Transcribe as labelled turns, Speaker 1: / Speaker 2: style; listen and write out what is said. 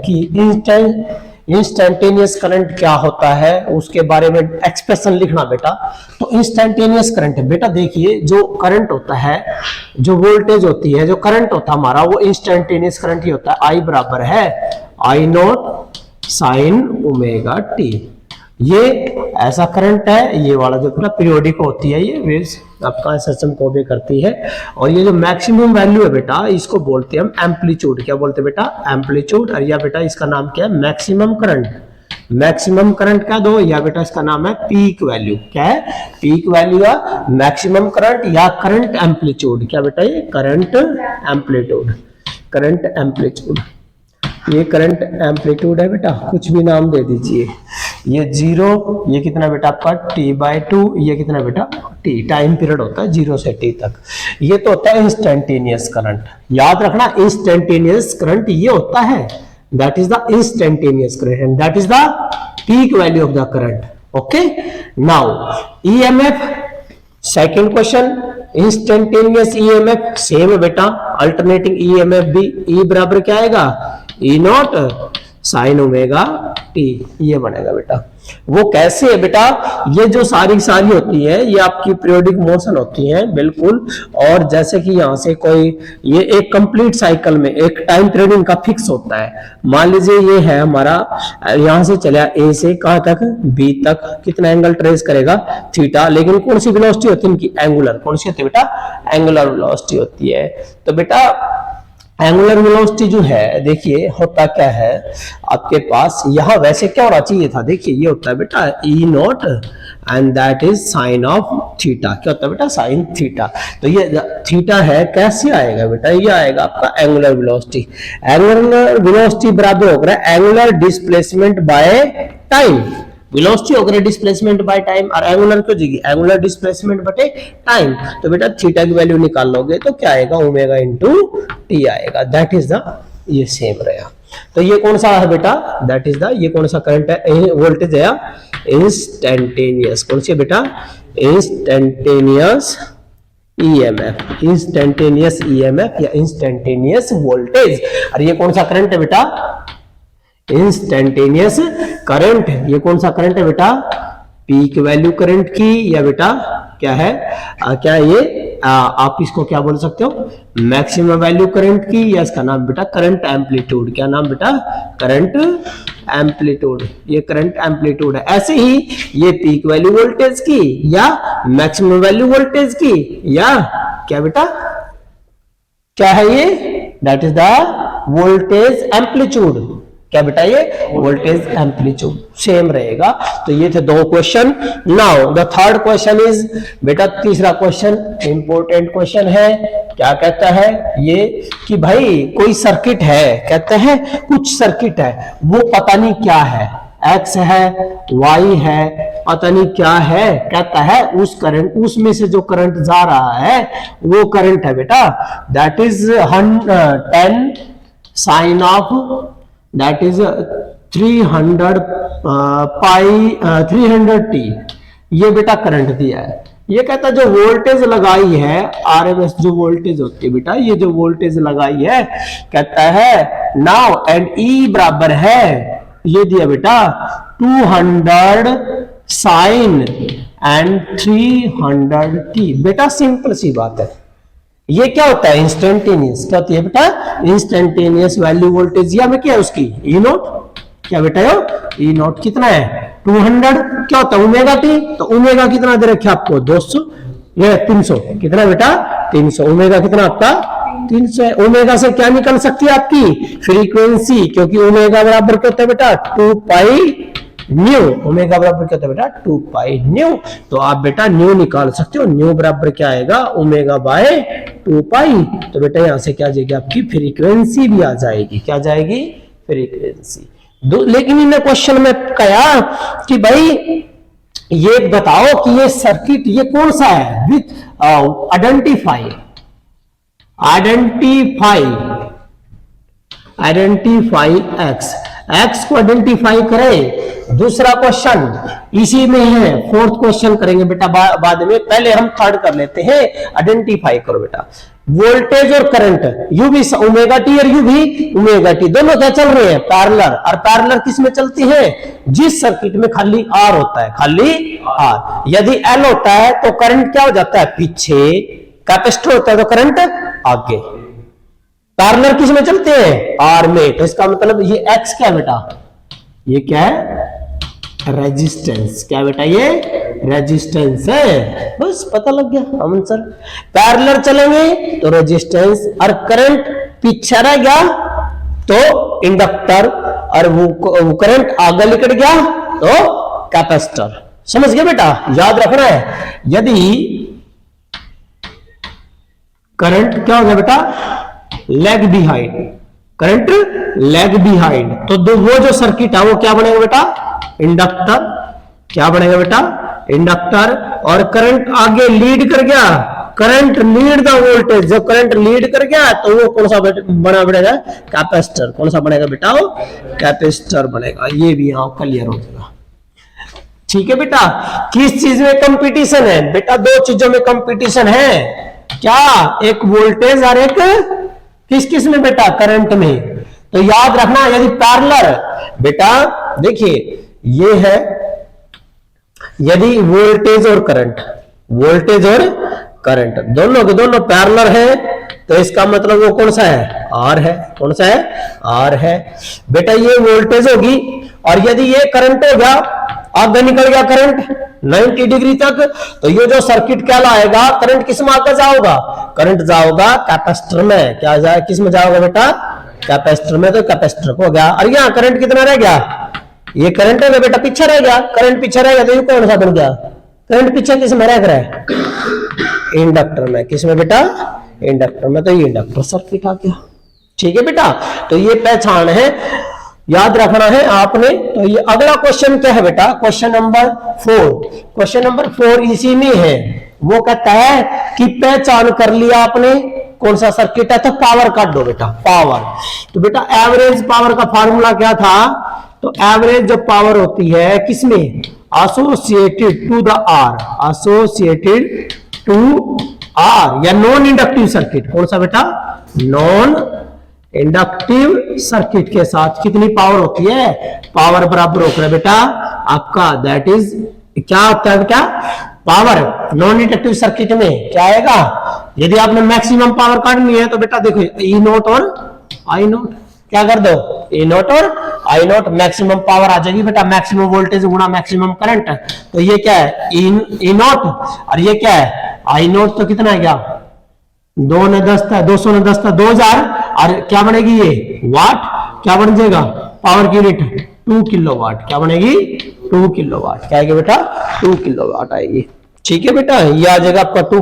Speaker 1: कि instantaneous current क्या होता है, उसके बारे में एक्सप्रेशन लिखना बेटा। तो इंस्टेंटेनियस करंट बेटा देखिए, जो करंट होता है, जो वोल्टेज होती है, जो करंट होता है हमारा, वो इंस्टेंटेनियस करंट ही होता है। आई बराबर है आई नॉट साइन ओमेगा टी। ये ऐसा करंट है, ये वाला जो बेटा पीरियोडिक होती है, ये वेव्स आपका सिस्टम को भी करती है। और ये जो मैक्सिमम वैल्यू है बेटा, इसको बोलते हैं हम एम्पलीट्यूड। क्या बोलते हैं बेटा? एम्पलीट्यूड। और या बेटा इसका नाम क्या है? Maximum current. मैक्सिमम करंट क्या दो, या बेटा इसका नाम है पीक वैल्यू। क्या है? पीक वैल्यू या मैक्सिमम करंट या करंट एम्पलीट्यूड। क्या बेटा? ये करंट एम्पलीट्यूड, करंट एम्पलीट्यूड, ये करंट एम्पलीट्यूड है बेटा, कुछ भी नाम दे दीजिए। ये 0, ये कितना बेटा आपका t/2, ये कितना बेटा t, टाइम पीरियड होता है 0 से t तक। ये तो होता है इंस्टेंटेनियस करंट। याद रखना, इंस्टेंटेनियस करंट ये होता है, that is the instantaneous current and that is the peak value of the current. Okay, now EMF, second question, instantaneous EMF same है बेटा, अल्टरनेटिंग ईएमएफ भी। ई बराबर क्या आएगा? ई नॉट साइन ओमेगा टी, ये बनेगा बेटा। वो कैसे है बेटा? ये जो सारी होती है, ये आपकी पीरियोडिक मोशन होती है बिल्कुल। और जैसे कि यहाँ से कोई, ये एक कंप्लीट साइकिल में एक टाइम पीरियड इनका फिक्स होता है। मान लीजिए ये है हमारा, यहाँ से चला ए से कहाँ तक? बी तक। कितना एंगल ट्रेस करेगा? थीटा। लेकिन कौन सी वेलोसिटी होती है इनकी? एंगुलर। कौन सी होती है बेटा? एंगुलर वेलोसिटी होती है। तो बेटा एंगुलर वेलोसिटी जो है, देखिए होता क्या है आपके पास, यहां वैसे क्या होना चाहिए था? देखिए ये होता है बेटा e naught and that is sine of theta. क्या होता है बेटा? Sine theta. तो ये थीटा है, कैसे आएगा बेटा? ये आएगा आपका एंगुलर वेलोसिटी। एंगुलर वेलोसिटी बराबर होगा angular displacement by time. Velocity होगा डिस्प्लेसमेंट बाय टाइम, और एंगुलर क्यों जाएगी? एंगुलर डिस्प्लेसमेंट बटे टाइम। तो बेटा थीटा की वैल्यू निकाल लोगे तो क्या आएगा? ओमेगा इंटू टी आएगा। दैट इज द, ये सेम रहेगा। तो ये कौन सा है बेटा? दैट इज द, ये कौन सा करंट है? वोल्टेज है इंस्टेंटेनियस। कौन सी बेटा? इंस्टेंटेनियस ईएमएफ, इंस्टेंटेनियस ईएमएफ या इंस्टेंटेनियस वोल्टेज। और ये कौन सा करंट है बेटा? Instantaneous current. ये कौन सा करंट है बेटा? पीक वैल्यू करंट की, या बेटा क्या है? क्या ये आप इसको क्या बोल सकते हो? मैक्सिमम वैल्यू करंट की, या इसका नाम बेटा करंट एम्पलीट्यूड। क्या नाम बेटा? Current amplitude. ये करंट एम्पलीट्यूड है। ऐसे ही ये पीक वैल्यू वोल्टेज की, या मैक्सिमम वैल्यू वोल्टेज की, या क्या बेटा? क्या है ये? That is the voltage amplitude. क्या बेटा? ये वोल्टेज एम्पलीट्यूड सेम रहेगा। तो ये थे दो question. Now the third question is बेटा, तीसरा क्वेश्चन इंपॉर्टेंट क्वेश्चन है। क्या कहता है ये कि भाई कोई सर्किट है, कहते हैं कुछ सर्किट है, वो पता नहीं क्या है, एक्स है, वाई है, पता नहीं क्या है। कहता है उस करंट, उसमें से जो करंट जा रहा है वो करंट है बेटा, that is 10 sine of, that is 300 T. ये बेटा करंट दिया है। ये कहता है जो वोल्टेज लगाई है, आरएमएस जो वोल्टेज होती है बेटा, ये जो वोल्टेज लगाई है, कहता है नाउ एंड ई बराबर है, ये दिया बेटा 200 साइन एंड 300 टी। बेटा सिंपल सी बात है। ये क्या होता है? इंस्टेंटेनियस। क्या होती है बेटा? Instantaneous value voltage. या में क्या है उसकी? ई नॉट। क्या बेटा? ई नॉट कितना है? 200। क्या होता है? Omega T. तो ओमेगा कितना दे रखे आपको? 200, ये 300। कितना बेटा? 300। ओमेगा कितना आपका? 300। ओमेगा से क्या निकल सकती है आपकी? फ्रीक्वेंसी, क्योंकि ओमेगा बराबर क्या होता है बेटा? 2 पाई न्यू। ओमेगा बराबर क्या होता है बेटा? 2 पाई न्यू। तो आप बेटा न्यू निकाल सकते हो। न्यू बराबर क्या आएगा? ओमेगा बाय 2 पाई। तो बेटा यहां से क्या जाएगी? आपकी फ्रीक्वेंसी भी आ जाएगी। क्या जाएगी? फ्रीक्वेंसी। लेकिन इन्हें क्वेश्चन में कहा कि भाई ये बताओ कि ये सर्किट ये कौन सा है? विथ आइडेंटिफाई एक्स, एक्स को आइडेंटिफाई करें। दूसरा क्वेश्चन इसी में है, फोर्थ क्वेश्चन करेंगे बेटा बाद में, पहले हम थर्ड कर लेते हैं। आइडेंटिफाई करो बेटा। वोल्टेज और करंट यू भी ओमेगा टी और यू भी ओमेगा टी, दोनों क्या चल रहे हैं, पैरेलल। और पैरेलल किस में चलती है, जिस सर्किट में खाली आर होता है, खाली आर। यदि एल होता है तो करंट क्या हो जाता है, पीछे। कैपेसिटर होता है तो करंट आगे। पैरेलल किस में चलते हैं, आर में। तो इसका मतलब ये एक्स क्या बेटा, ये क्या है, रेजिस्टेंस। क्या बेटा, ये रेजिस्टेंस है। बस पता लग गया आंसर। पैरेलल चलेंगे तो रेजिस्टेंस, और करंट पीछे रह गया तो इंडक्टर, और वो करंट आगे निकल गया तो कैपेसिटर। समझ गए बेटा, याद रखना है। यदि करंट क्या हो गया बेटा, lag behind, current lag behind, तो वो जो सर्किट है वो क्या बनेगा बेटा, इंडक्टर। क्या बनेगा बेटा, इंडक्टर। और करंट आगे लीड कर गया, करंट लीड द वोल्टेज, जब करंट लीड कर गया तो वो कौन सा बना बनेगा, कैपेसिटर। कौन सा बनेगा बेटा, वो कैपेसिटर बनेगा। ये भी यहां क्लियर हो जाएगा। ठीक है बेटा। किस चीज में कंपटीशन है बेटा, दो चीजों में कंपटीशन है। क्या, एक वोल्टेज और एक किस किस में बेटा, करंट में। तो याद रखना, यदि पैरेलल बेटा देखिए ये है, यदि वोल्टेज और करंट, वोल्टेज और करंट दोनों के दोनों पैरेलल है तो इसका मतलब वो कौन सा है, आर है। कौन सा है, आर है बेटा। ये वोल्टेज होगी, और यदि ये करंट हो गया, आगे निकल गया करंट 90 डिग्री तक, तो ये जो सर्किट क्या लाएगा, करंट किस में आगे जाओगा, करंट जाओगा कैपेसिटर में। क्या जाए, किस में जाओगा बेटा, कैपेसिटर में। तो कैपेसिटर को हो गया। और यहाँ करंट कितना रह गया, ये करंट है बेटा, पीछे रह गया। करंट पीछे रह गया तो ये कौन सा बन गया, करंट पीछे किस में रह रहा है, इंडक्टर में। किस में बेटा, इंडक्टर में। तो ये इंडक्टर सर्किट आ गया। ठीक है बेटा, तो ये पहचान है, याद रखना है आपने। तो ये अगला क्वेश्चन क्या है बेटा, क्वेश्चन नंबर 4। क्वेश्चन नंबर 4 इसी में है। वो कहता है कि पहचान कर लिया आपने कौन सा सर्किट है, तो पावर काट दो बेटा, पावर। तो बेटा एवरेज पावर का फॉर्मूला क्या था, तो एवरेज जो पावर होती है किसमें, associated to the R, associated to R, या नॉन इंडक्टिव सर्किट। कौन सा बेटा, नॉन इंडक्टिव सर्किट के साथ कितनी पावर होती है, पावर बराबर होकर है बेटा आपका, दैट इज क्या होता है बेटा, पावर। नॉन इंडक्टिव सर्किट में क्या आएगा, यदि आपने मैक्सिमम पावर काटनी है तो बेटा देखो ई नोट और आई नोट, क्या कर दो, ई नोट और आई नोट, मैक्सिमम पावर आ जाएगी बेटा, मैक्सिमम वोल्टेज गुणा मैक्सिमम करंट। तो ये क्या है, ई नोट, और ये क्या है, आई नोट। तो कितना है, क्या 2 ने 10 था, 200 ने 10 था, 2000। और क्या बनेगी ये वाट, क्या बन जाएगा, पावर की यूनिट 2 किलोवाट। क्या बनेगी, 2 किलोवाट। क्या आएगी बेटा, 2 किलोवाट आएगी। ठीक है बेटा, ये आ जाएगा आपका 2